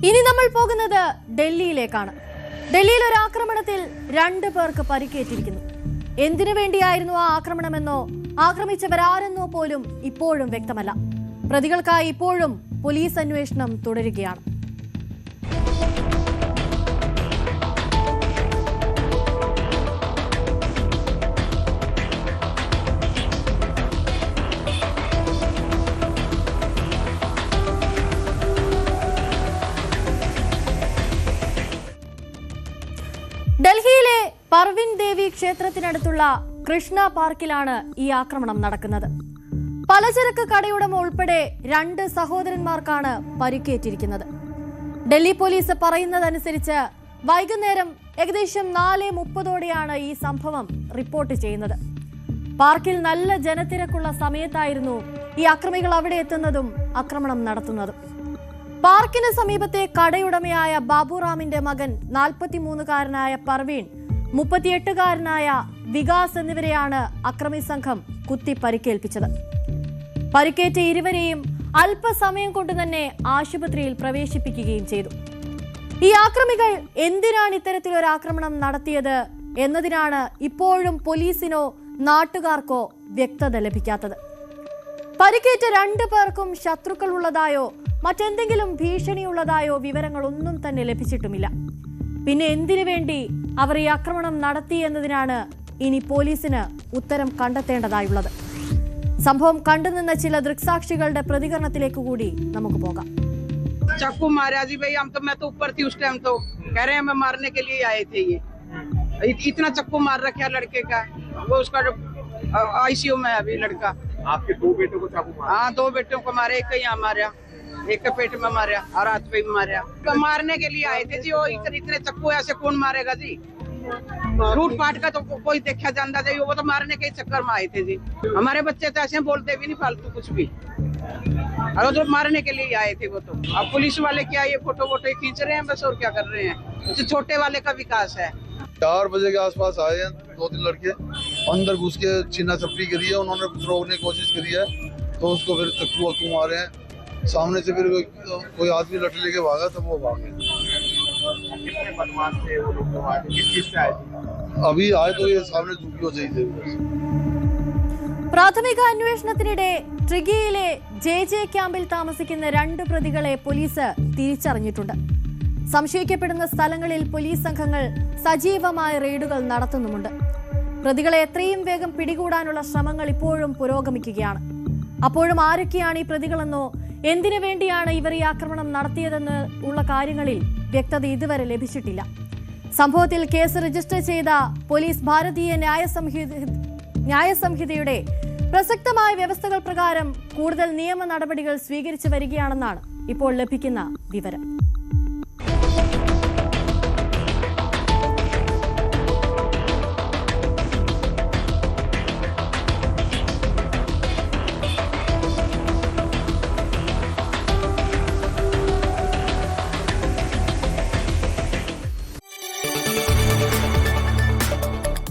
ഇനി നമ്മൾ പോകുന്നത് ഡൽഹിയിലേക്കാണ്. ഡൽഹിയിൽ ഒരു ആക്രമണത്തിൽ 2 പേർക്ക് പരിക്കേറ്റിരിക്കുന്നു. എന്തിനു വേണ്ടിയായിരുന്നു ആ ആക്രമണമെന്നോ ആക്രമിച്ചവരാരെന്നോ പോലും ഇപ്പോഴും വ്യക്തമല്ല. പ്രതികൾക്കായി ഇപ്പോഴും പോലീസ് അന്വേഷണം തുടരുകയാണ്. ഡൽഹിയിലെ പർവിൻ ദേവി ക്ഷേത്രത്തിനടുത്തുള്ള കൃഷ്ണ പാർക്കിലാണ് ഈ ആക്രമണം നടക്കുന്നത്. പലചരക്ക് കടയുടമ ഉൾപ്പെടെ 2 സഹോദരന്മാർക്കാണ് പരിക്കേറ്റിരിക്കുന്നത്. ഡൽഹി പോലീസ് പറയുന്നതനുസരിച്ച് വൈകുന്നേരം ഏകദേശം 4:30ഓടെയാണ് ഈ സംഭവം റിപ്പോർട്ട് ചെയ്യുന്നത്. പാർക്കിൽ നല്ല ജനത്തിരക്കുള്ള സമയത്തായിരുന്നു ഈ അക്രമികൾ അവിടെ എത്തുന്നതും ആക്രമണം നടത്തുന്നതും. പാർക്കിന് സമീപത്തെ കടയുടമയായ ബാബുറാമിന്റെ മകൻ 43-കാരനായ പർവീൺ, 38-കാരനായ വികാസ് എന്നിവരെയാണ് അക്രമി സംഘം കുത്തി പരിക്കേൽപ്പിച്ചത്. പരിക്കേറ്റ ഇരുവരെയും അല്പസമയം കൊണ്ട് തന്നെ ആശുപത്രിയിൽ പ്രവേശിപ്പിക്കുകയും ചെയ്തു. ഈ ആക്രമികൾ എന്തിനാണ് ഇത്തരത്തിലൊരു ആക്രമണം നടത്തിയത് എന്നതിനാണ് ഇപ്പോഴും പോലീസിനോ നാട്ടുകാർക്കോ വ്യക്തത ലഭിക്കാത്തത്. പരിക്കേറ്റ 2 പേർക്കും ശത്രുക്കൾ ഉള്ളതായോ മറ്റെന്തെങ്കിലും ഭീഷണിയുള്ളതായോ വിവരങ്ങളൊന്നും തന്നെ ലഭിച്ചിട്ടുമില്ല. പിന്നെ എന്തിനു വേണ്ടി അവർ ഈ ആക്രമണം നടത്തി എന്നതിനാണ് ഇനി പോലീസിന് ഉത്തരം കണ്ടെത്തേണ്ടതായുള്ളത്. സംഭവം കണ്ടുനിന്ന ചില ദൃക്സാക്ഷികളുടെ പ്രതികരണത്തിലേക്ക് കൂടി നമുക്ക് പോകാം. चाकू मारा जी भाई, हम तो मैं तो ऊपर थी उस टाइम, तो कह रहे हैं हमें मारने के लिए आए थे। ये इतना चक्कू मार रखा लड़के का, वो उसका आईसीयू में अभी लड़का। आपके 2 बेटों को चाकू मारा? हाँ, 2 बेटों को मारे, एक यहाँ मारा, एक के पेट में मारा और हाथ पे भी मारा। तो मारने के लिए आए थे जी, वो इतने चक्कू ऐसे कौन मारेगा जी? लूट पाट का तो कोई देखा जानता जी, वो तो मारने के चक्कर में आए थे जी। हमारे बच्चे तो ऐसे बोलते भी नहीं फालतू कुछ भी, और जो मारने के लिए आए थे वो तो। अब पुलिस वाले क्या ये फोटो वोटो खींच रहे हैं बस, और क्या कर रहे हैं। जो छोटे वाले का विकास है। 4 बजे के आसपास आए हैं 2-3 लड़के, अंदर घुस के छीना झपटी करी है, उन्होंने रोकने की कोशिश करी है तो उसको फिर चक्कू मारे हैं। सामने से फिर कोई आदमी लठ लेके भागा तो वो भाग गए। कितने बदमाश थे वो लोग? किस से आए थे? अभी आए तो ये सामने झुकी हो जाए। പ്രാഥമിക അന്വേഷണത്തിനിടെ ട്രിഗിയിലെ ജെ ക്യാമ്പിൽ താമസിക്കുന്ന 2 പ്രതികളെ പോലീസ് തിരിച്ചറിഞ്ഞിട്ടുണ്ട്. സംശയിക്കപ്പെടുന്ന സ്ഥലങ്ങളിൽ പോലീസ് സംഘങ്ങൾ സജീവമായ റെയ്ഡുകൾ നടത്തുന്നുമുണ്ട്. പ്രതികളെ എത്രയും വേഗം പിടികൂടാനുള്ള ശ്രമങ്ങൾ ഇപ്പോഴും പുരോഗമിക്കുകയാണ്. അപ്പോഴും ആരൊക്കെയാണ് ഈ പ്രതികളെന്നോ എന്തിനു വേണ്ടിയാണ് ഇവർ ഈ ആക്രമണം നടത്തിയതെന്ന് ഉള്ള കാര്യങ്ങളിൽ വ്യക്തത ഇതുവരെ ലഭിച്ചിട്ടില്ല. സംഭവത്തിൽ കേസ് രജിസ്റ്റർ ചെയ്ത പോലീസ് ഭാരതീയ ന്യായ സംഹിതയുടെ പ്രസക്തമായ വ്യവസ്ഥകൾ പ്രകാരം കൂടുതൽ നിയമ നടപടികൾ സ്വീകരിച്ചു വരികയാണെന്നാണ് ഇപ്പോൾ ലഭിക്കുന്ന വിവരം.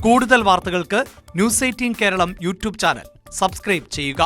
കൂടുതൽ വാർത്തകൾക്ക് News 18 Keralam YouTube channel subscribe ചെയ്യുക.